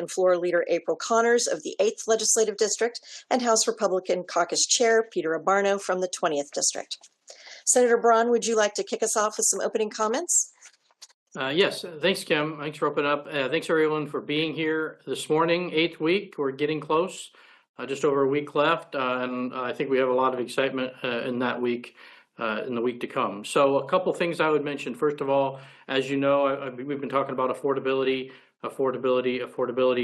Floor Leader April Connors of the 8th Legislative District and House Republican Caucus Chair Peter Abarno from the 20th District. Senator Braun, would you like to kick us off with some opening comments? Yes, thanks, Kim. Thanks for opening up. Thanks, everyone, for being here this morning. 8th week, we're getting close. Just over a week left, and I think we have a lot of excitement in that week, in the week to come. So a couple things I would mention. First of all, as you know, we've been talking about affordability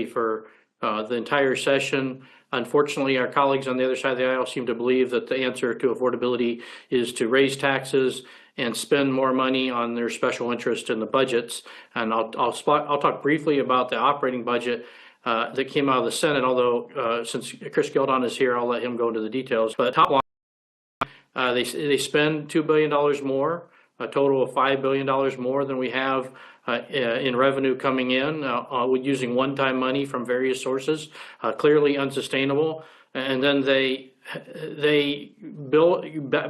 for the entire session. Unfortunately, our colleagues on the other side of the aisle seem to believe that the answer to affordability is to raise taxes and spend more money on their special interest in the budgets. And I'll talk briefly about the operating budget that came out of the Senate, although since Chris Gildon is here, I'll let him go into the details. But top line, they spend $2 billion more, a total of $5 billion more than we have in revenue coming in, using one-time money from various sources, clearly unsustainable. And then they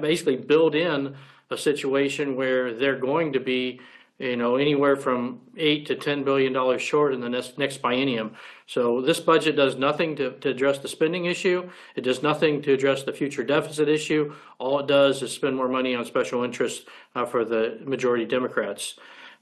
basically build in a situation where they're going to be, anywhere from $8 to $10 billion short in the next biennium. So this budget does nothing to address the spending issue. It does nothing to address the future deficit issue. All it does is spend more money on special interests for the majority Democrats.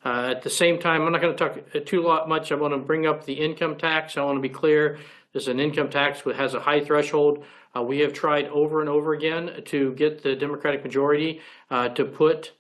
At the same time, I'm not going to talk too much. I want to bring up the income tax. I want to be clear. This is an income tax that has a high threshold. We have tried over and over again to get the Democratic majority to put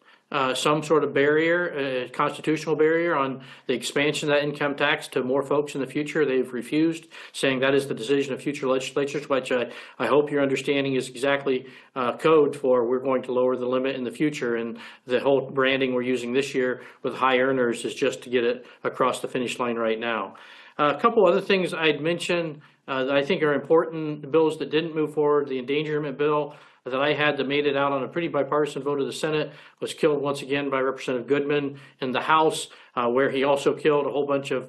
some sort of barrier, a constitutional barrier on the expansion of that income tax to more folks in the future. They've refused, saying that is the decision of future legislatures, which I hope your understanding is exactly code for we're going to lower the limit in the future. And the whole branding we're using this year with high earners is just to get it across the finish line right now. A couple other things I'd mention that I think are important bills that didn't move forward. The endangerment bill that I had that made it out on a pretty bipartisan vote of the Senate was killed once again by Representative Goodman in the House, where he also killed a whole bunch of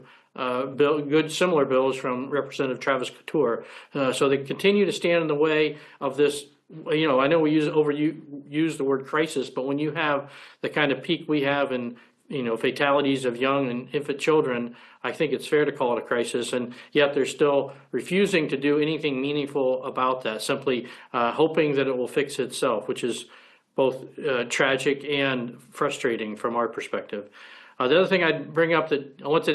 similar bills from Representative Travis Couture. So they continue to stand in the way of this. I know we use the word crisis, but when you have the kind of peak we have in fatalities of young and infant children, I think it's fair to call it a crisis, and yet they're still refusing to do anything meaningful about that, simply hoping that it will fix itself, which is both tragic and frustrating from our perspective. The other thing I'd bring up that once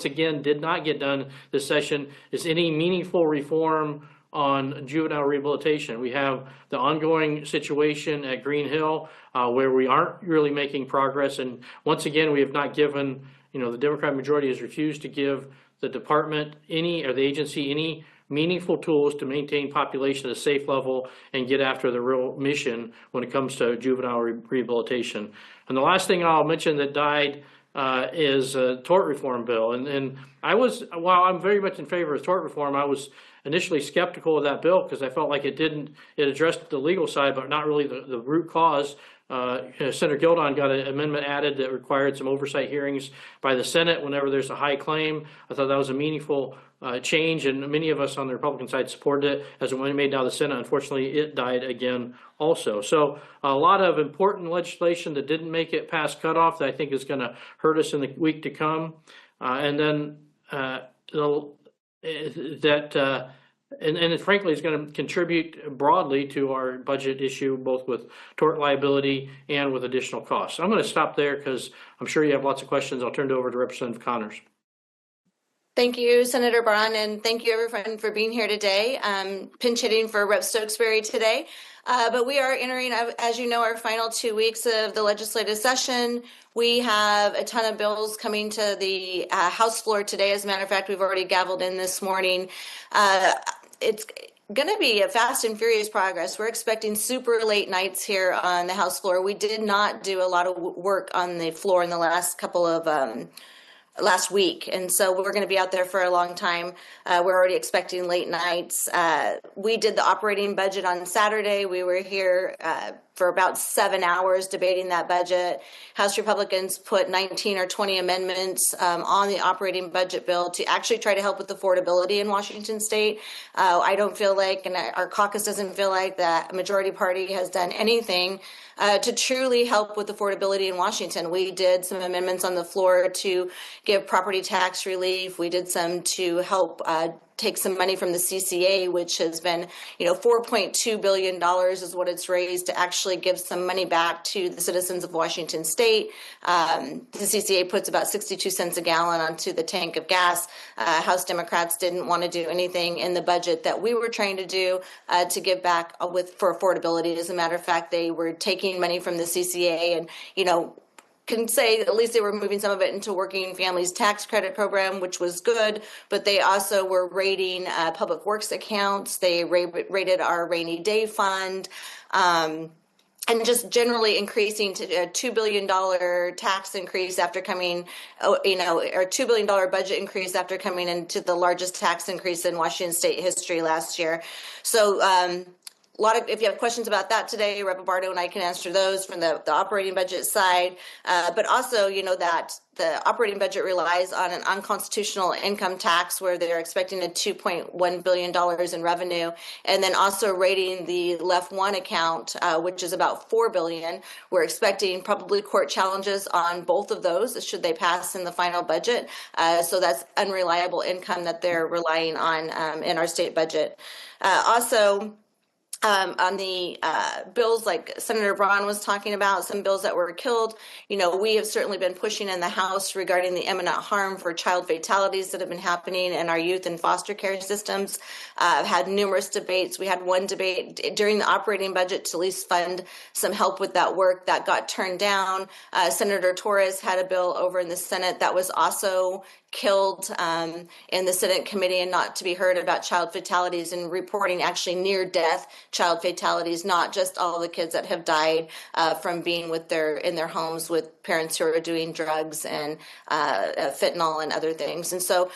again did not get done this session is any meaningful reform on juvenile rehabilitation. We have the ongoing situation at Green Hill where we aren't really making progress, and once again we have not given, the Democratic majority has refused to give the department the agency any meaningful tools to maintain population at a safe level and get after the real mission when it comes to juvenile rehabilitation. And the last thing I'll mention that died is a tort reform bill. And while I'm very much in favor of tort reform, I was initially skeptical of that bill because I felt like it addressed the legal side, but not really the root cause. Senator Gildon got an amendment added that required some oversight hearings by the Senate whenever there's a high claim. I thought that was a meaningful change, and many of us on the Republican side supported it. As it made now the Senate, unfortunately, it died again also. So a lot of important legislation that didn't make it past cutoff that I think is going to hurt us in the week to come. And frankly, it's going to contribute broadly to our budget issue, both with tort liability and with additional costs. I'm going to stop there because I'm sure you have lots of questions. I'll turn it over to Representative Connors. Thank you, Senator Braun, and thank you, everyone, for being here today. Pinch hitting for Rep. Stokesbury today. But we are entering, as you know, our final 2 weeks of the legislative session. We have a ton of bills coming to the House floor today. As a matter of fact, we've already gavelled in this morning. It's going to be a fast and furious progress. We're expecting super late nights here on the House floor. We did not do a lot of work on the floor in the last couple of last week, and so we're going to be out there for a long time. We're already expecting late nights. We did the operating budget on Saturday. We were here for about 7 hours debating that budget. House Republicans put 19 or 20 amendments on the operating budget bill to actually try to help with affordability in Washington state. I don't feel like, and our caucus doesn't feel like, that majority party has done anything to truly help with affordability in Washington. We did some amendments on the floor to give property tax relief. We did some to help take some money from the CCA, which has been, $4.2 billion is what it's raised to actually give some money back to the citizens of Washington state. The CCA puts about 62 cents a gallon onto the tank of gas. House Democrats didn't want to do anything in the budget that we were trying to do to give back for affordability. As a matter of fact, they were taking money from the CCA and, can say at least they were moving some of it into working families tax credit program, which was good, but they also were raiding public works accounts. They raided our rainy day fund. And just generally increasing to a $2 billion tax increase after coming, or $2 billion budget increase after coming into the largest tax increase in Washington state history last year. So, if you have questions about that today, Rep. Bardo and I can answer those from the operating budget side. But also, that the operating budget relies on an unconstitutional income tax where they're expecting a $2.1 billion in revenue, and then also rating the Left One account, which is about $4 billion. We're expecting probably court challenges on both of those should they pass in the final budget. So that's unreliable income that they're relying on in our state budget. On the bills like Senator Braun was talking about, some bills that were killed, we have certainly been pushing in the House regarding the imminent harm for child fatalities that have been happening in our youth and foster care systems. I've had numerous debates. We had one debate during the operating budget to at least fund some help with that work that got turned down. Senator Torres had a bill over in the Senate that was also killed in the Senate committee and not to be heard about child fatalities and reporting actually near-death child fatalities, not just all the kids that have died from being in their homes with parents who are doing drugs and fentanyl and other things. And so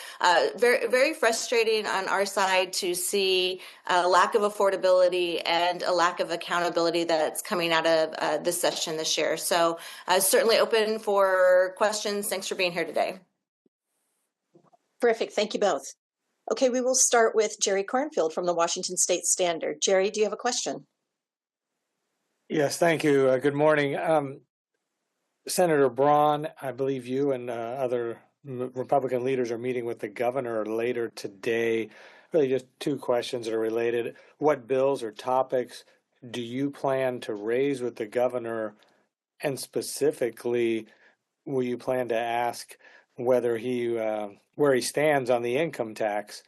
very, very frustrating on our side to see a lack of affordability and a lack of accountability that's coming out of this session this year. So certainly open for questions. Thanks for being here today. Terrific. Thank you both. Okay, we will start with Jerry Cornfield from the Washington State Standard. Jerry, do you have a question? Yes, thank you. Good morning. Senator Braun, I believe you and other Republican leaders are meeting with the governor later today. Really just two questions that are related. What bills or topics do you plan to raise with the governor? And specifically, will you plan to ask whether where he stands on the income tax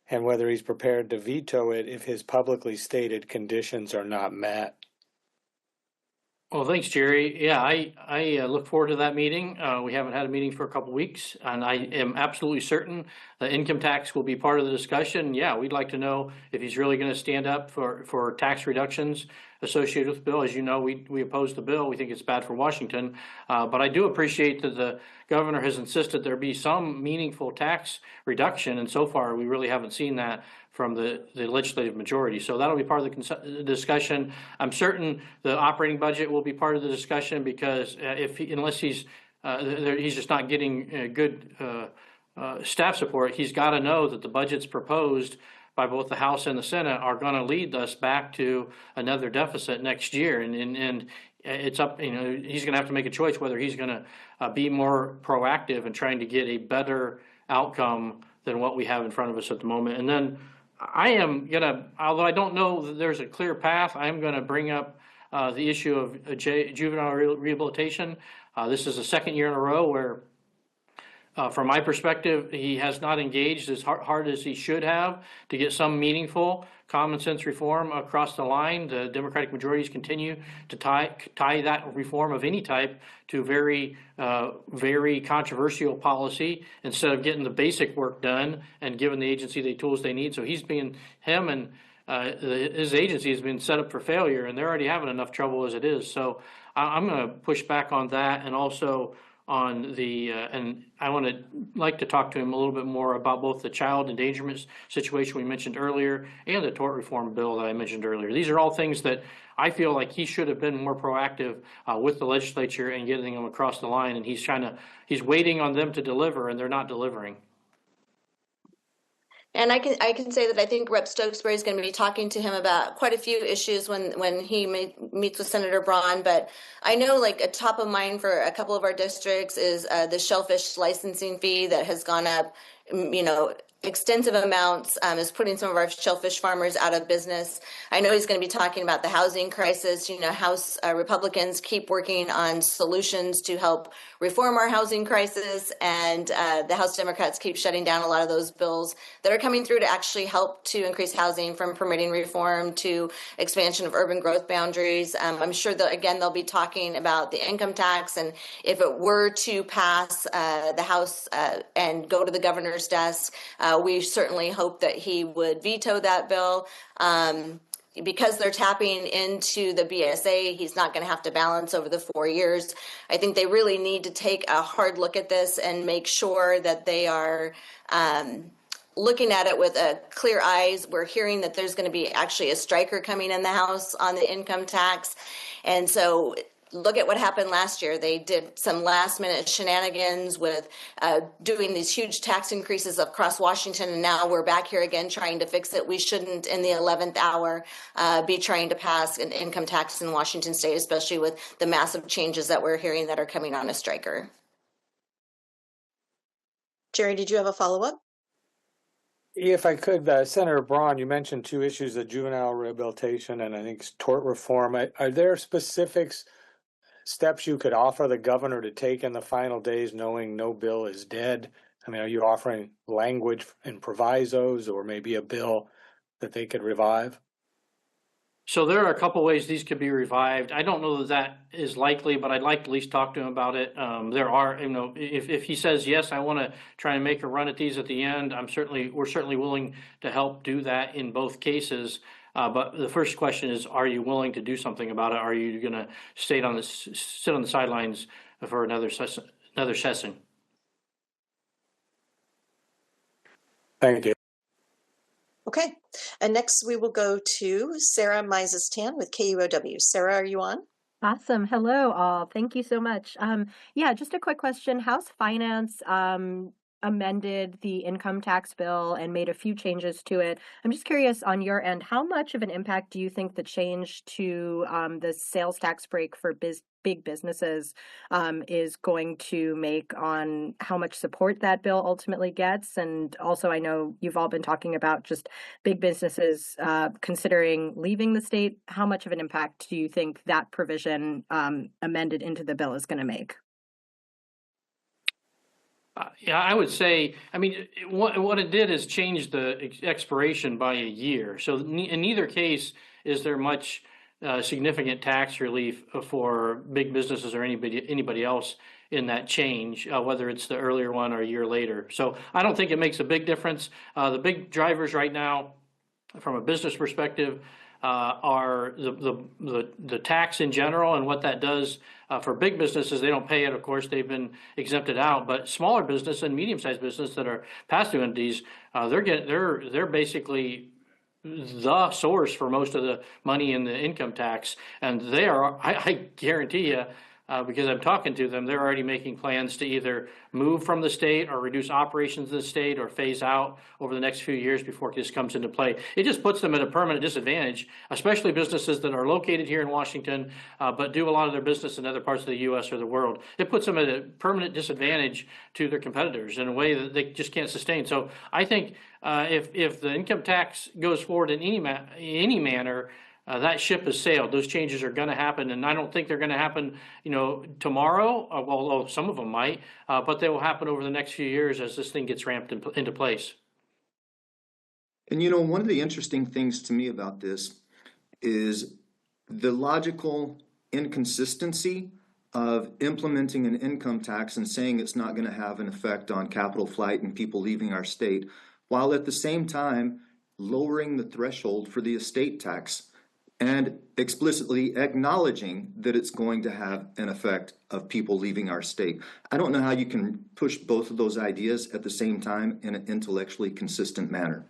and whether he's prepared to veto it if his publicly stated conditions are not met? Well, thanks, Jerry. Yeah, I look forward to that meeting. We haven't had a meeting for a couple of weeks, and I am absolutely certain the income tax will be part of the discussion. Yeah, we'd like to know if he's really going to stand up for tax reductions associated with the bill. As you know, we oppose the bill. We think it's bad for Washington. But I do appreciate that the governor has insisted there be some meaningful tax reduction, and so far we really haven't seen that from the legislative majority. So that'll be part of the discussion. I'm certain the operating budget will be part of the discussion because unless he's just not getting good staff support, he's got to know that the budgets proposed by both the House and the Senate are going to lead us back to another deficit next year. And it's up, he's going to have to make a choice whether he's going to be more proactive in trying to get a better outcome than what we have in front of us at the moment. And then I am going to, although I don't know that there's a clear path, I am going to bring up the issue of juvenile rehabilitation. This is the second year in a row where, from my perspective, he has not engaged as hard as he should have to get some meaningful common sense reform across the line. The Democratic majorities continue to tie that reform of any type to very controversial policy instead of getting the basic work done and giving the agency the tools they need. So his agency has been set up for failure, and they're already having enough trouble as it is. So I'm going to push back on that, and also on the, and I like to talk to him a little bit more about both the child endangerment situation we mentioned earlier and the tort reform bill that I mentioned earlier. These are all things that I feel like he should have been more proactive with the legislature and getting them across the line, and he's waiting on them to deliver, and they're not delivering. And I can say that I think Rep. Stokesbury is going to be talking to him about quite a few issues when he meets with Senator Braun. But I know, like, a top of mind for a couple of our districts is the shellfish licensing fee that has gone up, extensive amounts, is putting some of our shellfish farmers out of business. I know he's going to be talking about the housing crisis. House Republicans keep working on solutions to help reform our housing crisis, and the House Democrats keep shutting down a lot of those bills that are coming through to actually help to increase housing, from permitting reform to expansion of urban growth boundaries. I'm sure that, again, they'll be talking about the income tax, and if it were to pass the House and go to the governor's desk, we certainly hope that he would veto that bill. Because they're tapping into the BSA, he's not going to have to balance over the 4 years. I think they really need to take a hard look at this and make sure that they are looking at it with clear eyes. We're hearing that there's going to be actually a striker coming in the House on the income tax. And so look at what happened last year. They did some last minute shenanigans with doing these huge tax increases across Washington, and now we're back here again trying to fix it. We shouldn't, in the 11th hour, be trying to pass an income tax in Washington state, especially with the massive changes that we're hearing that are coming on a striker. Jerry, did you have a follow-up? If I could, Senator Braun, you mentioned two issues, the juvenile rehabilitation and I think tort reform. Are there specifics, steps you could offer the governor to take in the final days, knowing no bill is dead? I mean, are you offering language and provisos, or maybe a bill that they could revive? So there are a couple ways these could be revived. I don't know that is likely, but I'd like to at least talk to him about it. There are, if he says, yes, I want to try and make a run at these at the end, we're certainly willing to help do that in both cases. But the first question is, are you willing to do something about it? Are you going to sit on the sidelines for another session? Thank you. Okay, and next we will go to Sarah Mises-Tan with KUOW. Sarah, are you on? Awesome. Hello, all. Thank you so much. Yeah, just a quick question. House Finance amended the income tax bill and made a few changes to it. I'm just curious, on your end, how much of an impact do you think the change to the sales tax break for big businesses is going to make on how much support that bill ultimately gets? And also, I know you've all been talking about just big businesses considering leaving the state. How much of an impact do you think that provision amended into the bill is going to make? Yeah, I would say, what it did is change the expiration by a year. So in neither case is there much significant tax relief for big businesses or anybody else in that change, whether it's the earlier one or a year later. So I don't think it makes a big difference. The big drivers right now, from a business perspective, are the tax in general, and what that does for big businesses. They don't pay it, of course, they've been exempted out, but smaller business and medium-sized business that are pass-through entities, they're basically the source for most of the money in the income tax, and they are, I guarantee you, because I'm talking to them, they're already making plans to either move from the state or reduce operations in the state or phase out over the next few years before this comes into play. It just puts them at a permanent disadvantage, especially businesses that are located here in Washington, but do a lot of their business in other parts of the U.S. or the world. It puts them at a permanent disadvantage to their competitors in a way that they just can't sustain. So I think if the income tax goes forward in any manner, that ship has sailed. Those changes are going to happen, and I don't think they're going to happen, tomorrow. Although some of them might, but they will happen over the next few years as this thing gets ramped into place. And one of the interesting things to me about this is the logical inconsistency of implementing an income tax and saying it's not going to have an effect on capital flight and people leaving our state, while at the same time lowering the threshold for the estate tax. and explicitly acknowledging that it's going to have an effect of people leaving our state. I don't know how you can push both of those ideas at the same time in an intellectually consistent manner.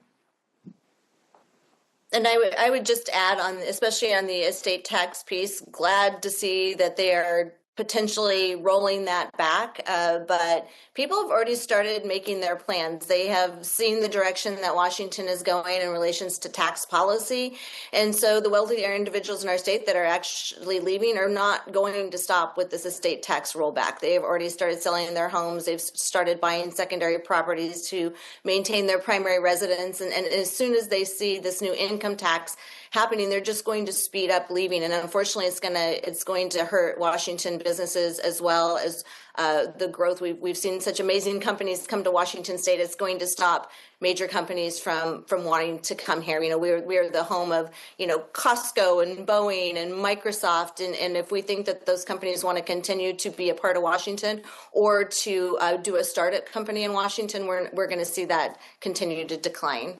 And I would just add on, especially on the estate tax piece, glad to see that they are potentially rolling that back. But people have already started making their plans. They have seen the direction that Washington is going in relations to tax policy. And so the wealthier individuals in our state that are actually leaving are not going to stop with this estate tax rollback. They have already started selling their homes. They've started buying secondary properties to maintain their primary residence. And as soon as they see this new income tax happening, they're just going to speed up leaving. And unfortunately, it's going to hurt Washington businesses as well as the growth. We've seen such amazing companies come to Washington State. It's going to stop major companies from wanting to come here. You know, we're the home of, you know, Costco and Boeing and Microsoft. And if we think that those companies want to continue to be a part of Washington or to do a startup company in Washington, we're going to see that continue to decline.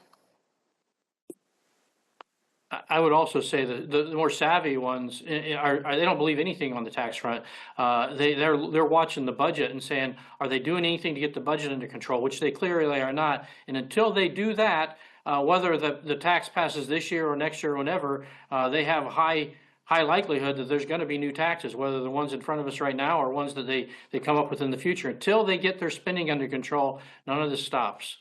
I would also say that the more savvy ones are they don't believe anything on the tax front. They're watching the budget and saying, are they doing anything to get the budget under control? Which they clearly are not. And until they do that, whether the tax passes this year or next year or whenever, they have a high likelihood that there's going to be new taxes, whether the ones in front of us right now or ones that they come up with in the future. Until they get their spending under control, none of this stops.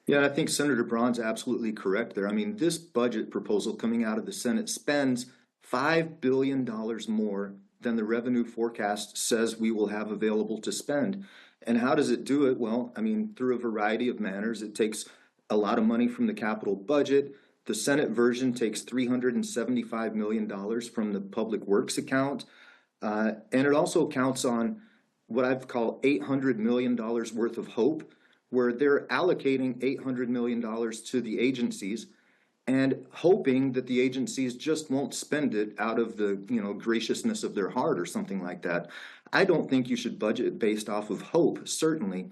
Yeah, I think Senator Braun's absolutely correct there. I mean, this budget proposal coming out of the Senate spends $5 billion more than the revenue forecast says we will have available to spend. And how does it do it? Well, I mean, through a variety of manners. It takes a lot of money from the capital budget. The Senate version takes $375 million from the public works account. And it also counts on what I've called $800 million worth of hope, where they're allocating $800 million to the agencies and hoping that the agencies just won't spend it out of the, you know, graciousness of their heart or something like that. I don't think you should budget based off of hope, certainly.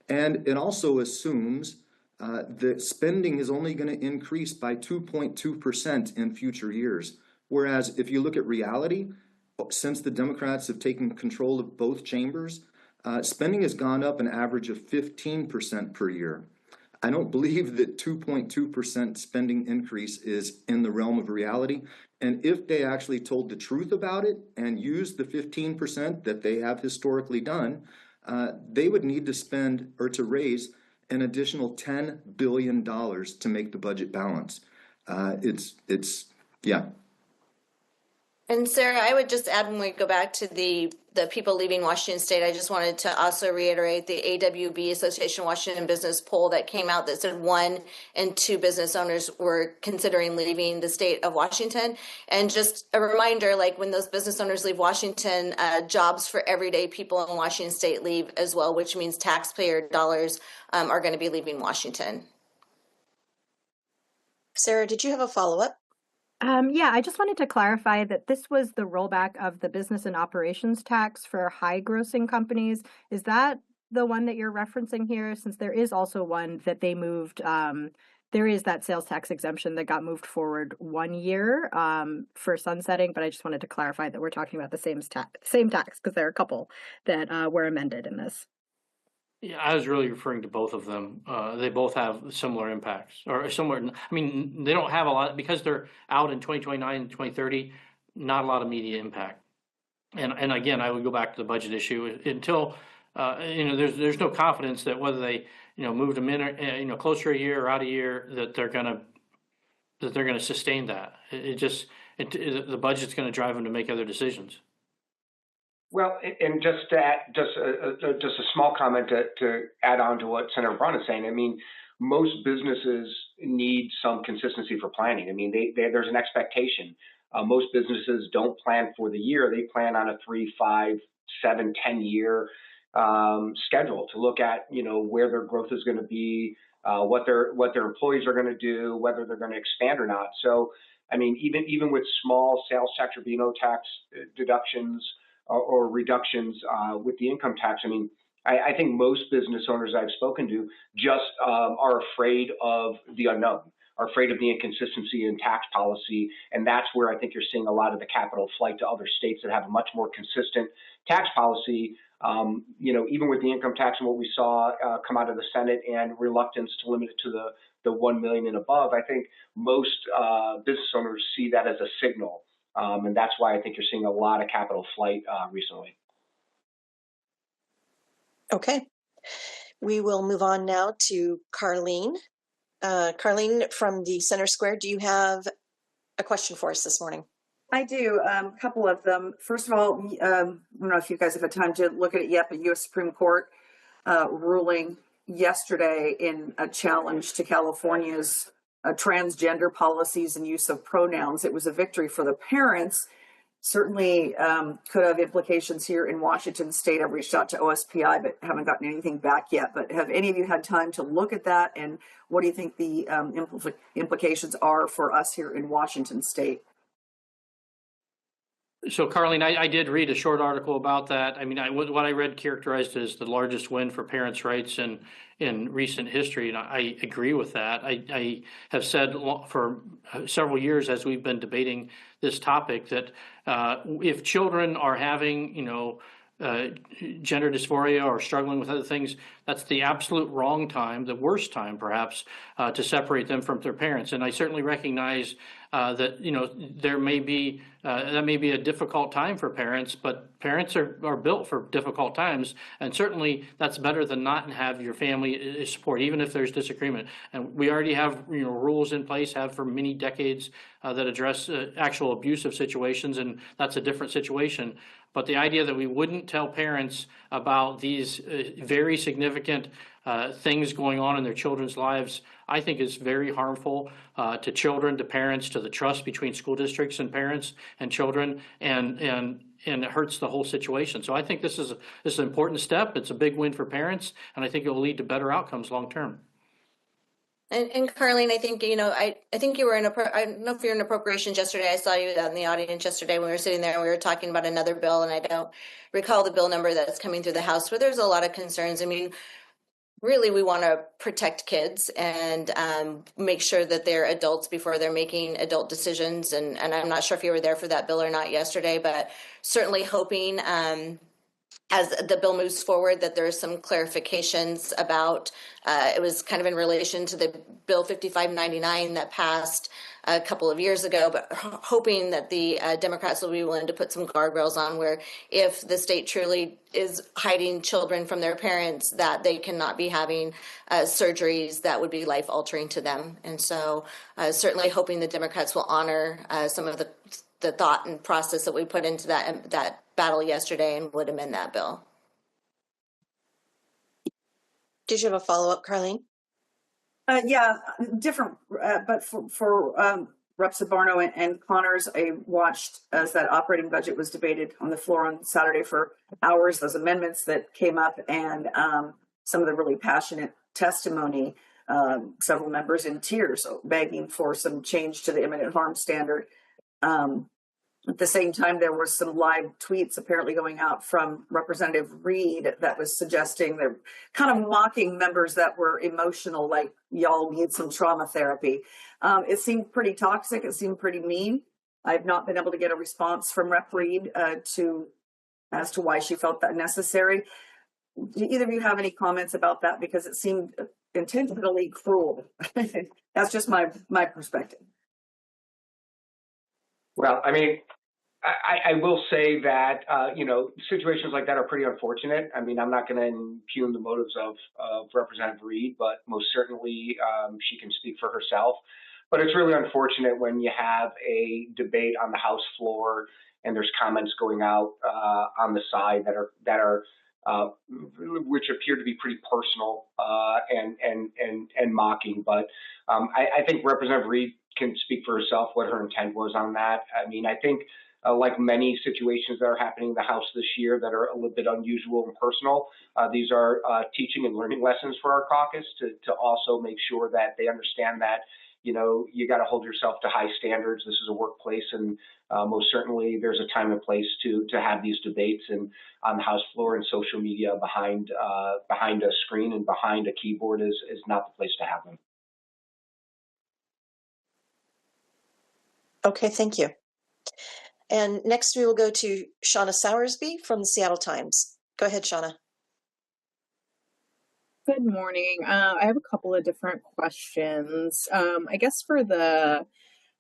And it also assumes that spending is only going to increase by 2.2% in future years. Whereas if you look at reality, since the Democrats have taken control of both chambers, spending has gone up an average of 15% per year. I don't believe that 2.2% spending increase is in the realm of reality. And if they actually told the truth about it and used the 15% that they have historically done, they would need to spend or to raise an additional $10 billion to make the budget balance. Yeah. And Sarah, I would just add, when we go back to the people leaving Washington State, I just wanted to also reiterate the AWB, Association of Washington Business poll that came out that said 1 in 2 business owners were considering leaving the state of Washington. And just a reminder, like when those business owners leave Washington, jobs for everyday people in Washington State leave as well, which means taxpayer dollars are going to be leaving Washington. Sarah, did you have a follow-up? Yeah, I just wanted to clarify that this was the rollback of the business and operations tax for high grossing companies. Is that the one that you're referencing here? Since there is also one that they moved, there is that sales tax exemption that got moved forward 1 year for sunsetting, but I just wanted to clarify that we're talking about the same tax because there are a couple that were amended in this. Yeah, I was really referring to both of them. They both have similar impacts or similar. I mean, they don't have a lot because they're out in 2029 and 2030, not a lot of immediate impact. And again, I would go back to the budget issue until, there's no confidence that whether they, move them in, closer a year or out a year, that they're going to sustain that. The budget's going to drive them to make other decisions. Well, and just to add, just a small comment to add on to what Senator Braun is saying. I mean, most businesses need some consistency for planning. I mean, there's an expectation. Most businesses don't plan for the year; they plan on a 3, 5, 7, 10-year schedule to look at, where their growth is going to be, what their employees are going to do, whether they're going to expand or not. So, I mean, even with small sales tax or B&O tax deductions or reductions with the income tax, I mean, I think most business owners I've spoken to just are afraid of the unknown. are afraid of the inconsistency in tax policy, and that's where I think you're seeing a lot of the capital flight to other states that have a much more consistent tax policy. Even with the income tax and what we saw come out of the Senate and reluctance to limit it to the 1 million and above, I think most business owners see that as a signal, and that's why I think you're seeing a lot of capital flight recently. Okay. We will move on now to Carlene. Carlene from the Center Square, do you have a question for us this morning? I do, a couple of them. First of all, I don't know if you guys have had time to look at it yet, but U.S. Supreme Court ruling yesterday in a challenge to California's transgender policies and use of pronouns. It was a victory for the parents. Certainly could have implications here in Washington State. I've reached out to OSPI, but haven't gotten anything back yet. But have any of you had time to look at that? And what do you think the implications are for us here in Washington State? So, Carlene, I did read a short article about that. I mean, what I read characterized as the largest win for parents' rights in recent history, and I agree with that. I have said for several years as we've been debating this topic that if children are having, gender dysphoria or struggling with other things, that's the absolute wrong time, the worst time perhaps, to separate them from their parents. And I certainly recognize that there may be that may be a difficult time for parents, but parents are built for difficult times, and certainly that's better than not have your family support, even if there's disagreement. And we already have rules in place, have for many decades, that address actual abusive situations, and that's a different situation. But the idea that we wouldn't tell parents about these very significant things going on in their children's lives, I think is very harmful to children, to parents, to the trust between school districts and parents and children, and it hurts the whole situation. So I think this is an important step. It's a big win for parents, and I think it will lead to better outcomes long term. And Carlene, I think, I think you were I don't know if you were in appropriations yesterday. I saw you out in the audience yesterday when we were sitting there and we were talking about another bill, and I don't recall the bill number that's coming through the House, where there's a lot of concerns. I mean, really, we want to protect kids and make sure that they're adults before they're making adult decisions. And I'm not sure if you were there for that bill or not yesterday, but certainly hoping as the bill moves forward that there's some clarifications about, it was kind of in relation to the Bill 5599 that passed a couple of years ago, but hoping that the Democrats will be willing to put some guardrails on where if the state truly is hiding children from their parents, that they cannot be having surgeries that would be life-altering to them. And so certainly hoping the Democrats will honor some of the thought and process that we put into that battle yesterday and would amend that bill. Did you have a follow-up, Carlene? Yeah, different, but for Rep. Sabarno and Connors, I watched as that operating budget was debated on the floor on Saturday for hours, those amendments that came up, and some of the really passionate testimony, several members in tears begging for some change to the imminent harm standard. At the same time, there were some live tweets apparently going out from Representative Reed that was suggesting they're kind of mocking members that were emotional, like y'all need some trauma therapy. It seemed pretty toxic. It seemed pretty mean. I've not been able to get a response from Rep. Reed as to why she felt that necessary. Do either of you have any comments about that? Because it seemed intentionally cruel. That's just my perspective. Well, I mean, I will say that, situations like that are pretty unfortunate. I mean, I'm not going to impugn the motives of Representative Reed, but most certainly she can speak for herself. But it's really unfortunate when you have a debate on the House floor and there's comments going out on the side that are which appear to be pretty personal and mocking. But I think Representative Reed can speak for herself what her intent was on that. I mean, I think like many situations that are happening in the House this year that are a little bit unusual and personal, these are teaching and learning lessons for our caucus to also make sure that they understand that, you got to hold yourself to high standards. This is a workplace, and most certainly there's a time and place to have these debates, and on the House floor and social media behind a screen and behind a keyboard is not the place to have them. Okay, thank you. And next we will go to Shauna Sowersby from the Seattle Times. Go ahead, Shauna. Good morning. I have a couple of different questions. I guess for the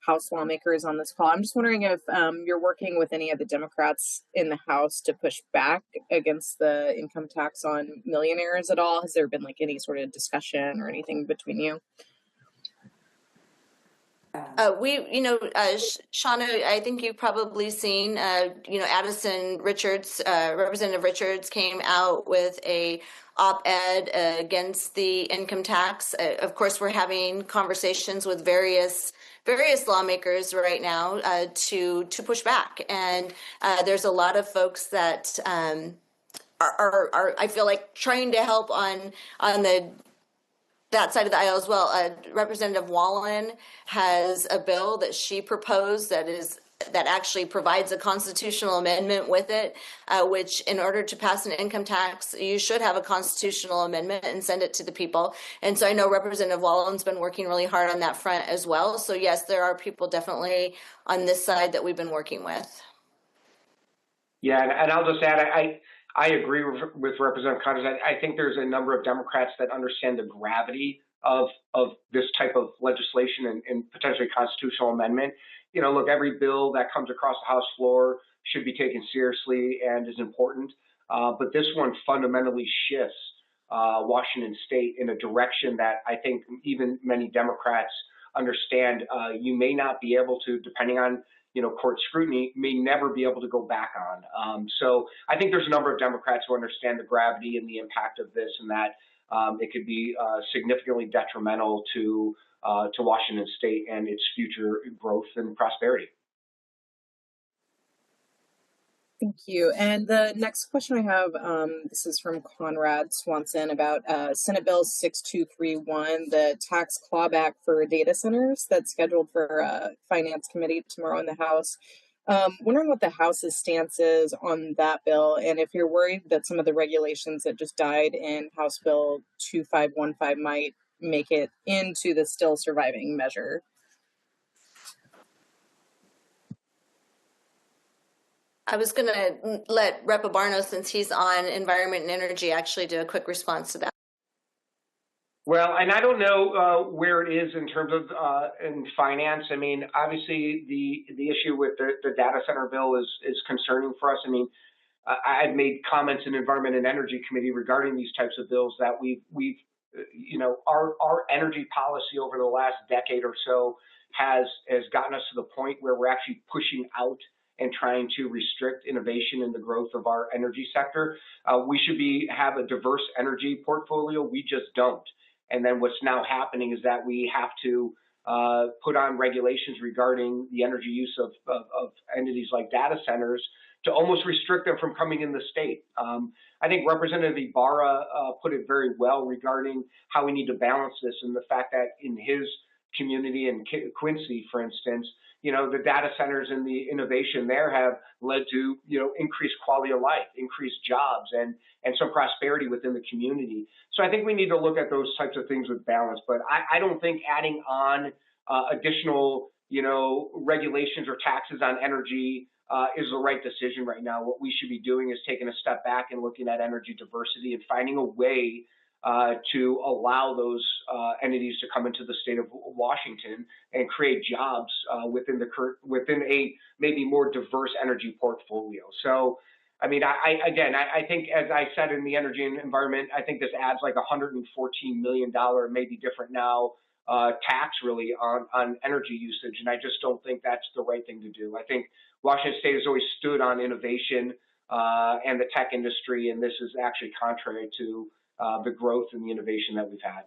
House lawmakers on this call, I'm just wondering if you're working with any of the Democrats in the House to push back against the income tax on millionaires at all. Has there been like any sort of discussion or anything between you? Shauna, I think you've probably seen, Addison Richards, Representative Richards came out with a op-ed against the income tax. Of course, we're having conversations with various lawmakers right now to push back, and there's a lot of folks that are I feel like trying to help on that side of the aisle as well. Representative Wallen has a bill that she proposed that actually provides a constitutional amendment with it, which in order to pass an income tax, you should have a constitutional amendment and send it to the people. And so I know Representative Wallen's been working really hard on that front as well. So yes, there are people definitely on this side that we've been working with. Yeah, and I'll just add, I agree with Representative Connors. I think there's a number of Democrats that understand the gravity of this type of legislation and potentially constitutional amendment. Look, every bill that comes across the House floor should be taken seriously and is important. But this one fundamentally shifts Washington State in a direction that I think even many Democrats understand you may not be able to, depending on court scrutiny, may never be able to go back on. So I think there's a number of Democrats who understand the gravity and the impact of this, and that it could be significantly detrimental to Washington State and its future growth and prosperity. Thank you. And the next question I have, this is from Conrad Swanson about Senate Bill 6231, the tax clawback for data centers that's scheduled for Finance Committee tomorrow in the House. Wondering what the House's stance is on that bill, and if you're worried that some of the regulations that just died in House Bill 2515 might make it into the still surviving measure. I was going to let Rep. Abarno, since he's on Environment and Energy, actually do a quick response to that. Well, and I don't know where it is in terms of in finance. I mean, obviously the issue with the data center bill is concerning for us. I mean, I've made comments in Environment and Energy Committee regarding these types of bills that we've our energy policy over the last decade or so has gotten us to the point where we're actually pushing out and trying to restrict innovation and the growth of our energy sector. We should have a diverse energy portfolio. We just don't. And then what's now happening is that we have to put on regulations regarding the energy use of entities like data centers to almost restrict them from coming in the state. I think Representative Ibarra put it very well regarding how we need to balance this, and the fact that in his community in Quincy, for instance, the data centers and the innovation there have led to, increased quality of life, increased jobs, and some prosperity within the community. So I think we need to look at those types of things with balance. But I don't think adding on additional, regulations or taxes on energy is the right decision right now. What we should be doing is taking a step back and looking at energy diversity and finding a way to allow those entities to come into the state of Washington and create jobs within a maybe more diverse energy portfolio. So, I mean, I think, as I said in the energy and environment, I think this adds like $114 million, maybe different now, tax really on energy usage, and I just don't think that's the right thing to do. I think Washington State has always stood on innovation and the tech industry, and this is actually contrary to the growth and the innovation that we've had.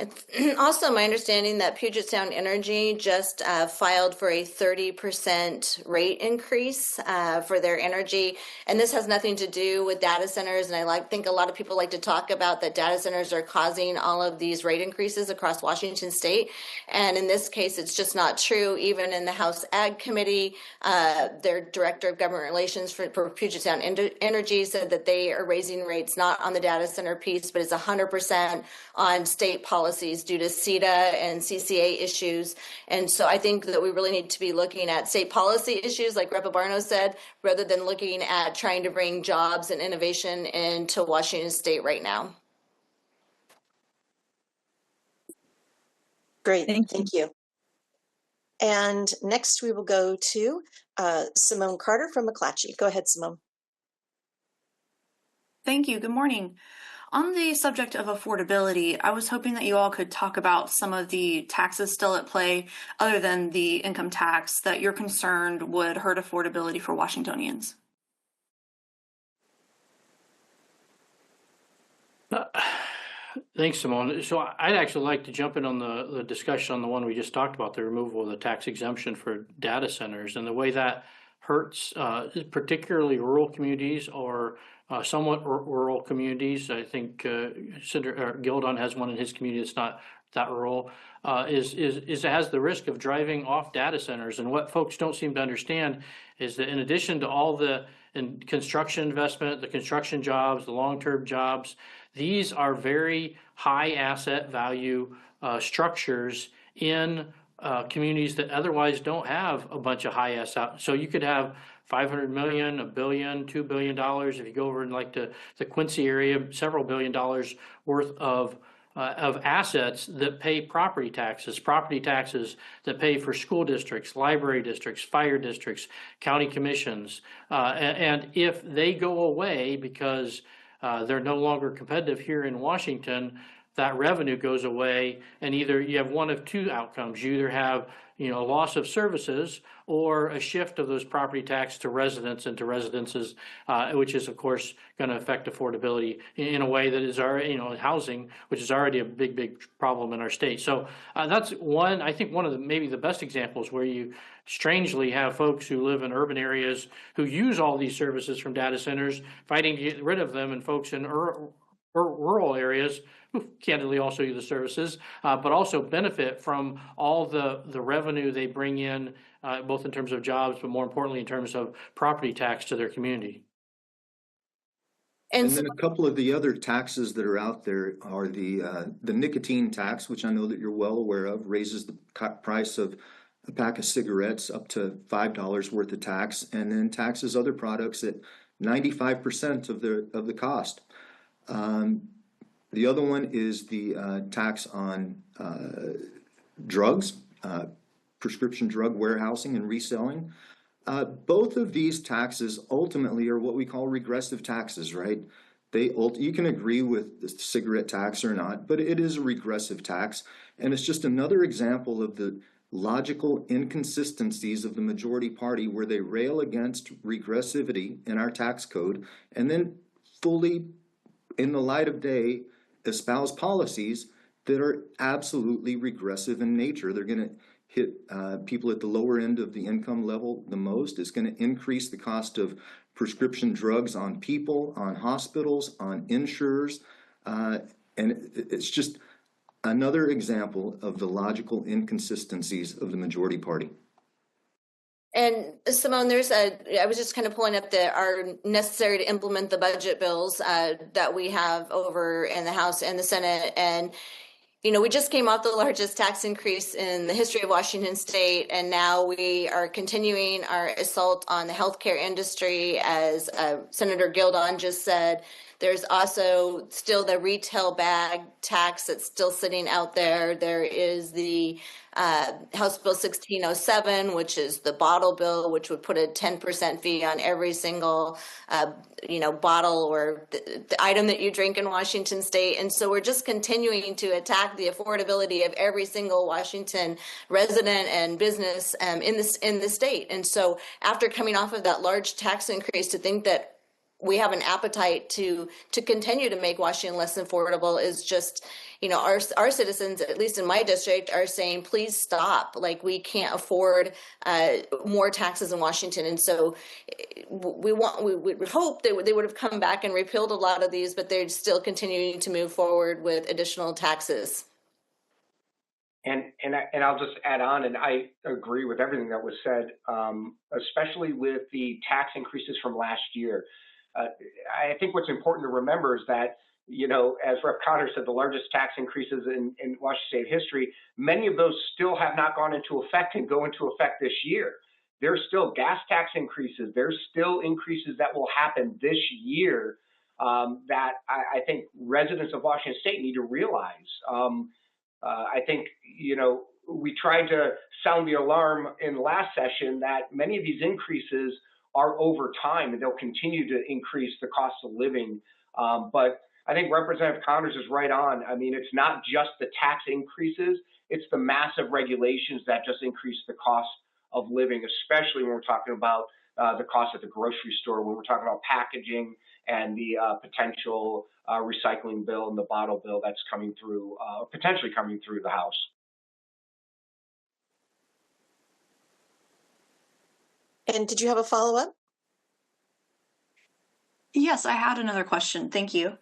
It's also my understanding that Puget Sound Energy just filed for a 30% rate increase for their energy. And this has nothing to do with data centers. And I think a lot of people like to talk about that data centers are causing all of these rate increases across Washington State. And in this case, it's just not true. Even in the House Ag Committee, their Director of Government Relations for Puget Sound Energy said that they are raising rates not on the data center piece, but it's 100% on state policy policies due to CETA and CCA issues. And so I think that we really need to be looking at state policy issues, like Rep. Barno said, rather than looking at trying to bring jobs and innovation into Washington State right now. Great, Thank thank you. And next we will go to Simone Carter from McClatchy. Go ahead, Simone. Thank you. Good morning. On the subject of affordability, I was hoping that you all could talk about some of the taxes still at play, other than the income tax, that you're concerned would hurt affordability for Washingtonians. Thanks, Simone. So I'd actually like to jump in on the discussion on the one we just talked about, the removal of the tax exemption for data centers, and the way that hurts particularly rural communities or somewhat rural communities. I think Senator Gildon has one in his community that's not that rural, is it has the risk of driving off data centers. And what folks don't seem to understand is that in addition to all the construction investment, the construction jobs, the long-term jobs, these are very high asset value structures in communities that otherwise don't have a bunch of high asset. So you could have 500 million, $1 billion, $2 billion. If you go over in like the Quincy area, several $1 billion worth of assets that pay property taxes that pay for school districts, library districts, fire districts, county commissions. And if they go away because they're no longer competitive here in Washington, that revenue goes away, and either you have one of two outcomes. You either have a loss of services or a shift of those property tax to residents and to residences, which is of course going to affect affordability in a way that is already, housing, which is already a big problem in our state. So that's one, I think one of maybe the best examples where you strangely have folks who live in urban areas who use all these services from data centers fighting to get rid of them, and folks in rural areas who candidly also use the services, but also benefit from all the revenue they bring in, both in terms of jobs, but more importantly in terms of property tax to their community. And then a couple of the other taxes that are out there are the nicotine tax, which I know that you're well aware of, raises the price of a pack of cigarettes up to $5 worth of tax, and then taxes other products at 95% of the cost. The other one is the tax on drugs, prescription drug warehousing and reselling. Both of these taxes ultimately are what we call regressive taxes, right? You can agree with the cigarette tax or not, but it is a regressive tax, and it's just another example of the logical inconsistencies of the majority party, where they rail against regressivity in our tax code and then fully, in the light of day, espouse policies that are absolutely regressive in nature. They're going to hit people at the lower end of the income level the most. It's going to increase the cost of prescription drugs on people, on hospitals, on insurers, and it's just another example of the logical inconsistencies of the majority party. And Simone, I was just kind of pulling up are necessary to implement the budget bills that we have over in the House and the Senate. And, we just came off the largest tax increase in the history of Washington State. And now we are continuing our assault on the healthcare industry. As Senator Gildon just said, there's also still the retail bag tax that's still sitting out there. There is the House Bill 1607, which is the bottle bill, which would put a 10% fee on every single, bottle or the item that you drink in Washington State. And so we're just continuing to attack the affordability of every single Washington resident and business in the state. And so after coming off of that large tax increase, to think that we have an appetite to continue to make Washington less affordable is just, our citizens, at least in my district, are saying, please stop. Like, we can't afford more taxes in Washington. And so we would hope that they would have come back and repealed a lot of these, but they're still continuing to move forward with additional taxes. And I'll just add on, and I agree with everything that was said, especially with the tax increases from last year. I think what's important to remember is that as Rep. Connors said, the largest tax increases in Washington State history, many of those still have not gone into effect and go into effect this year. There's still gas tax increases. There's still increases that will happen this year that I think residents of Washington State need to realize. I think, we tried to sound the alarm in last session that many of these increases are over time and they'll continue to increase the cost of living. But I think Representative Connors is right on. I mean, it's not just the tax increases, it's the massive regulations that just increase the cost of living, especially when we're talking about the cost at the grocery store, when we're talking about packaging and the potential recycling bill and the bottle bill that's coming through, potentially coming through the House. And did you have a follow-up? Yes, I had another question. Thank you.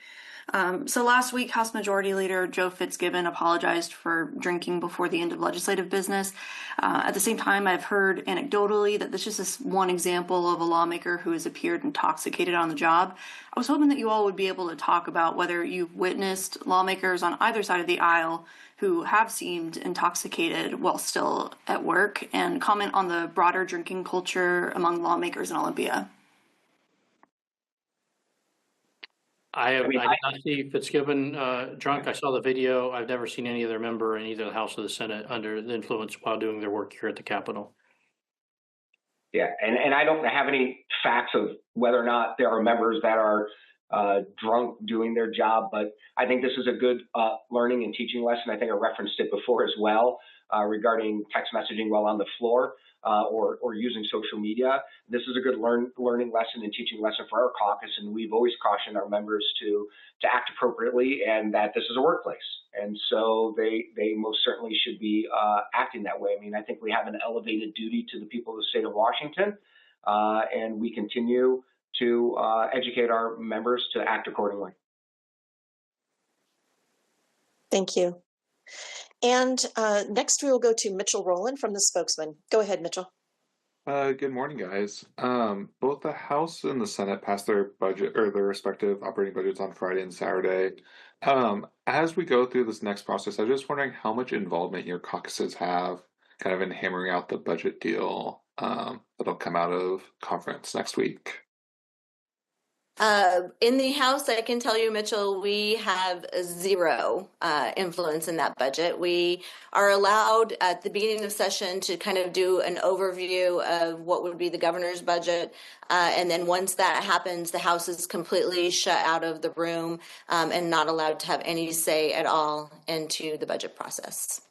So last week, House Majority Leader Joe Fitzgibbon apologized for drinking before the end of legislative business. At the same time, I've heard anecdotally that this is just one example of a lawmaker who has appeared intoxicated on the job. I was hoping that you all would be able to talk about whether you've witnessed lawmakers on either side of the aisle who have seemed intoxicated while still at work, and comment on the broader drinking culture among lawmakers in Olympia. I did not see Fitzgibbon drunk. I saw the video. I've never seen any other member in either the House or the Senate under the influence while doing their work here at the Capitol. Yeah, and I don't have any facts of whether or not there are members that are drunk doing their job, but I think this is a good learning and teaching lesson. I think I referenced it before as well regarding text messaging while on the floor or using social media. This is a good learning lesson and teaching lesson for our caucus, and we've always cautioned our members to act appropriately and that this is a workplace. And so they most certainly should be acting that way. I mean, I think we have an elevated duty to the people of the state of Washington, and we continue to educate our members to act accordingly. Thank you. And next we will go to Mitchell Rowland from the Spokesman. Go ahead, Mitchell. Good morning, guys. Both the House and the Senate passed their budget or their respective operating budgets on Friday and Saturday. As we go through this next process, I was just wondering how much involvement your caucuses have kind of in hammering out the budget deal that'll come out of conference next week. In the House, I can tell you, Mitchell, we have zero influence in that budget. We are allowed at the beginning of session to kind of do an overview of what would be the governor's budget. And then once that happens, the House is completely shut out of the room and not allowed to have any say at all into the budget process.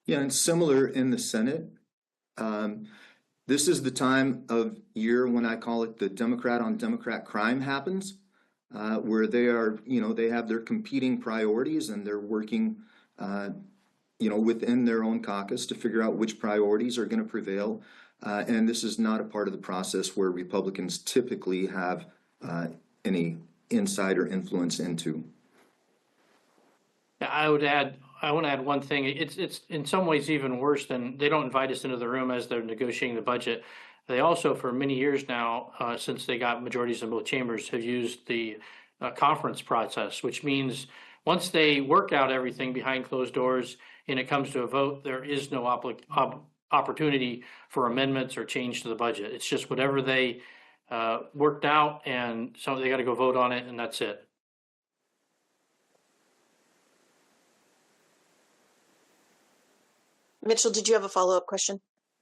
Yeah, and similar in the Senate. This is the time of year when I call it the Democrat on Democrat crime happens, where they are, they have their competing priorities and they're working, within their own caucus to figure out which priorities are going to prevail. And this is not a part of the process where Republicans typically have any insider influence into. I want to add one thing. It's in some ways even worse than they don't invite us into the room as they're negotiating the budget. They also, for many years now, since they got majorities in both chambers, have used the conference process, which means once they work out everything behind closed doors and it comes to a vote, there is no opportunity for amendments or change to the budget. It's just whatever they worked out, and so they got to go vote on it, and that's it. Mitchell, did you have a follow-up question?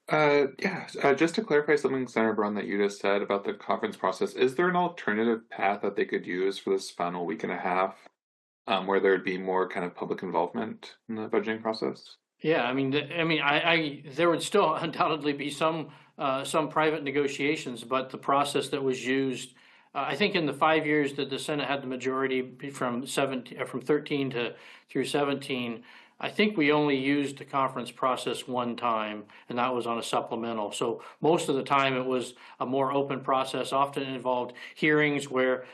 Just to clarify something, Senator Braun, that you just said about the conference process, is there an alternative path that they could use for this final week and a half where there'd be more kind of public involvement in the budgeting process? Yeah, there would still undoubtedly be some private negotiations, but the process that was used, I think in the 5 years that the Senate had the majority from 13 through 17, I think we only used the conference process one time, and that was on a supplemental. So most of the time it was a more open process. Often it involved hearings where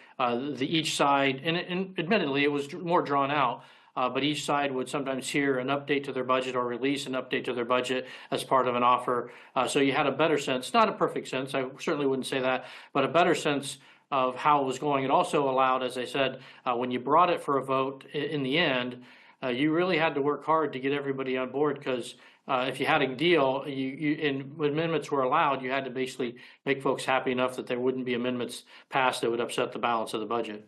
each side, and admittedly it was more drawn out, but each side would sometimes hear an update to their budget or release an update to their budget as part of an offer. So you had a better sense, not a perfect sense, I certainly wouldn't say that, but a better sense of how it was going. It also allowed, as I said, when you brought it for a vote in the end, you really had to work hard to get everybody on board, because if you had a deal, and when amendments were allowed, you had to basically make folks happy enough that there wouldn't be amendments passed that would upset the balance of the budget.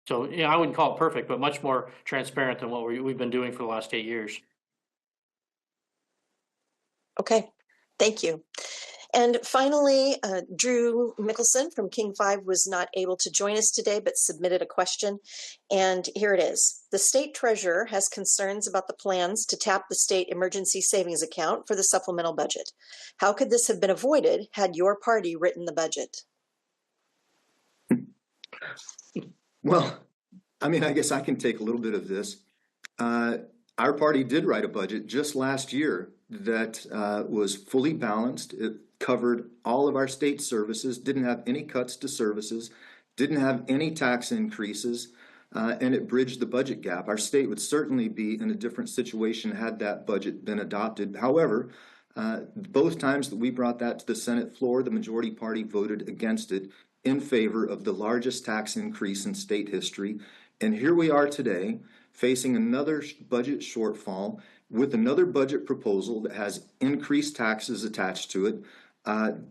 So, I wouldn't call it perfect, but much more transparent than what we've been doing for the last 8 years. Okay, thank you. And finally, Drew Mickelson from King 5 was not able to join us today, but submitted a question. And here it is. The state treasurer has concerns about the plans to tap the state emergency savings account for the supplemental budget. How could this have been avoided had your party written the budget? Well, I mean, I guess I can take a little bit of this. Our party did write a budget just last year that was fully balanced. It covered all of our state services, didn't have any cuts to services, didn't have any tax increases, and it bridged the budget gap. Our state would certainly be in a different situation had that budget been adopted. However, both times that we brought that to the Senate floor, the majority party voted against it in favor of the largest tax increase in state history. And here we are today, facing another budget shortfall with another budget proposal that has increased taxes attached to it.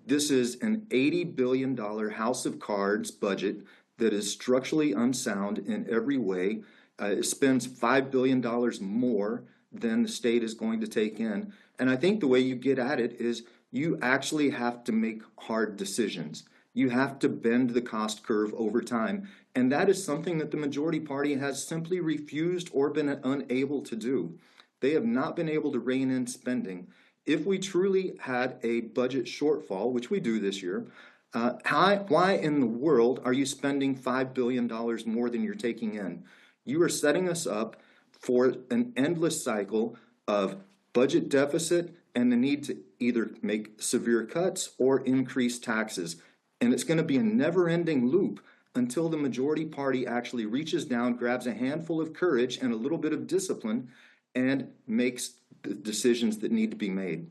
This is an $80 billion house of cards budget that is structurally unsound in every way. It spends $5 billion more than the state is going to take in. And I think the way you get at it is you actually have to make hard decisions. You have to bend the cost curve over time. And that is something that the majority party has simply refused or been unable to do. They have not been able to rein in spending. If we truly had a budget shortfall, which we do this year, why in the world are you spending $5 billion more than you're taking in? You are setting us up for an endless cycle of budget deficit and the need to either make severe cuts or increase taxes. And it's going to be a never-ending loop until the majority party actually reaches down, grabs a handful of courage and a little bit of discipline, and makes the decisions that need to be made.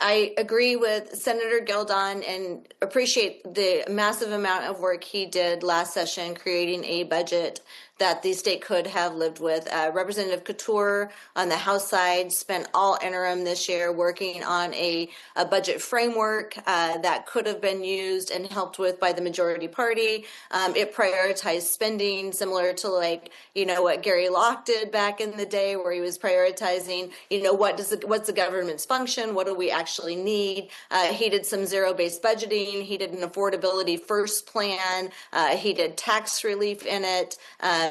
I agree with Senator Gildon and appreciate the massive amount of work he did last session creating a budget that the state could have lived with. Representative Couture on the House side spent all interim this year working on a budget framework that could have been used and helped with by the majority party. It prioritized spending similar to what Gary Locke did back in the day, where he was prioritizing, what's the government's function? What do we actually need? He did some zero-based budgeting. He did an affordability first plan. He did tax relief in it.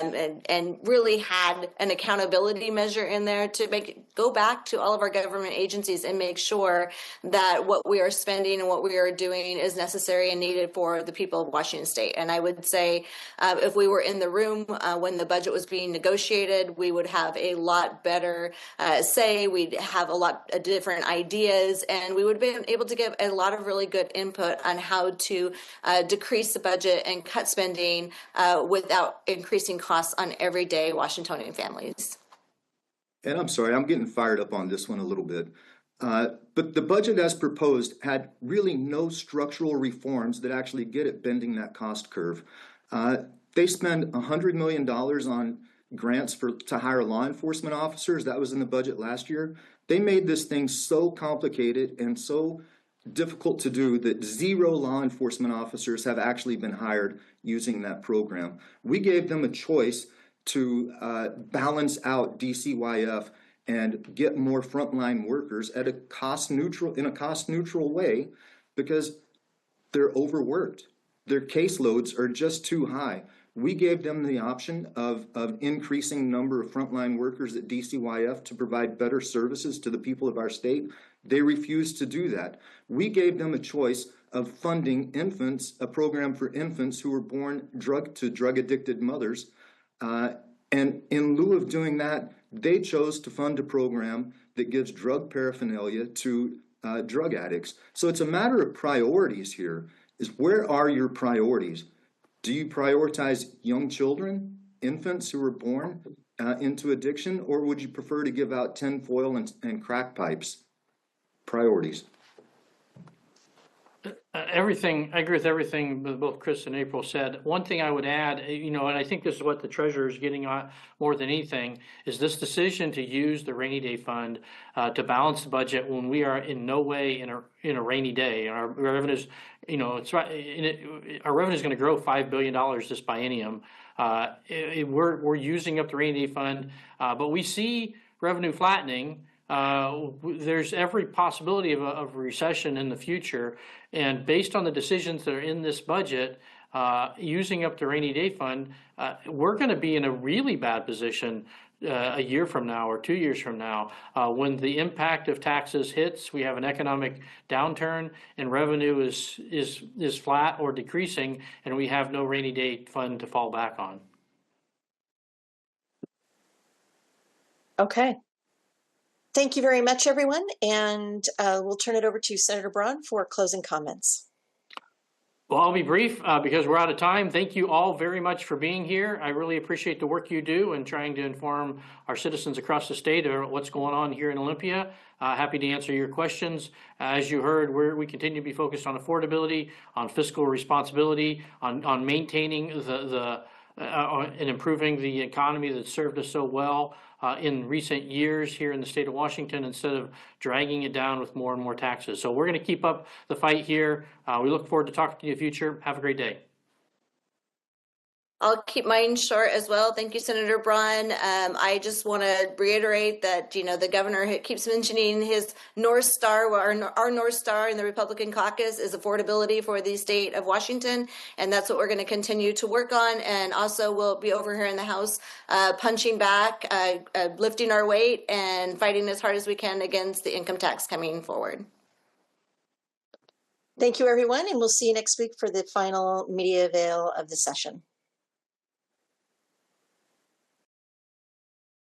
And really had an accountability measure in there to go back to all of our government agencies and make sure that what we are spending and what we are doing is necessary and needed for the people of Washington State. And I would say if we were in the room when the budget was being negotiated, we would have a lot better say. We'd have a lot of different ideas, and we would have been able to give a lot of really good input on how to decrease the budget and cut spending without increasing costs on everyday Washingtonian families. And I'm sorry, I'm getting fired up on this one a little bit. But the budget as proposed had really no structural reforms that actually get at bending that cost curve. They spend $100 million on grants to hire law enforcement officers. That was in the budget last year. They made this thing so complicated and so difficult to do that 0 law enforcement officers have actually been hired using that program. We gave them a choice to balance out DCYF and get more frontline workers at a cost neutral way, because they're overworked. Their caseloads are just too high. We gave them the option of increasing number of frontline workers at DCYF to provide better services to the people of our state. They refused to do that. We gave them a choice of funding infants, a program for infants who were born to drug-addicted mothers. And in lieu of doing that, they chose to fund a program that gives drug paraphernalia to drug addicts. So it's a matter of priorities here. Where are your priorities? Do you prioritize young children, infants who are born into addiction, or would you prefer to give out tinfoil and crack pipes? Priorities. Everything, I agree with everything that both Chris and April said. One thing I would add, and I think this is what the treasurer is getting at more than anything, is this decision to use the rainy day fund to balance the budget when we are in no way in a rainy day. Our revenues, it's right. Our revenue is going to grow $5 billion this biennium. We're using up the rainy day fund, but we see revenue flattening. There's every possibility of a recession in the future, and based on the decisions that are in this budget, using up the rainy day fund, we're going to be in a really bad position a year from now or 2 years from now when the impact of taxes hits. We have an economic downturn and revenue is flat or decreasing, and we have no rainy day fund to fall back on. Okay. Thank you very much, everyone. And we'll turn it over to Senator Braun for closing comments. Well, I'll be brief because we're out of time. Thank you all very much for being here. I really appreciate the work you do in trying to inform our citizens across the state of what's going on here in Olympia. Happy to answer your questions. As you heard, we continue to be focused on affordability, on fiscal responsibility, on maintaining and improving the economy that served us so well in recent years here in the state of Washington, instead of dragging it down with more and more taxes. So we're going to keep up the fight here. We look forward to talking to you in the future. Have a great day. I'll keep mine short as well. Thank you, Senator Braun. I just want to reiterate that, the governor keeps mentioning his North Star. Our North Star in the Republican caucus is affordability for the state of Washington, and that's what we're going to continue to work on. And also we'll be over here in the House punching back, lifting our weight, and fighting as hard as we can against the income tax coming forward. Thank you, everyone, and we'll see you next week for the final media avail of the session.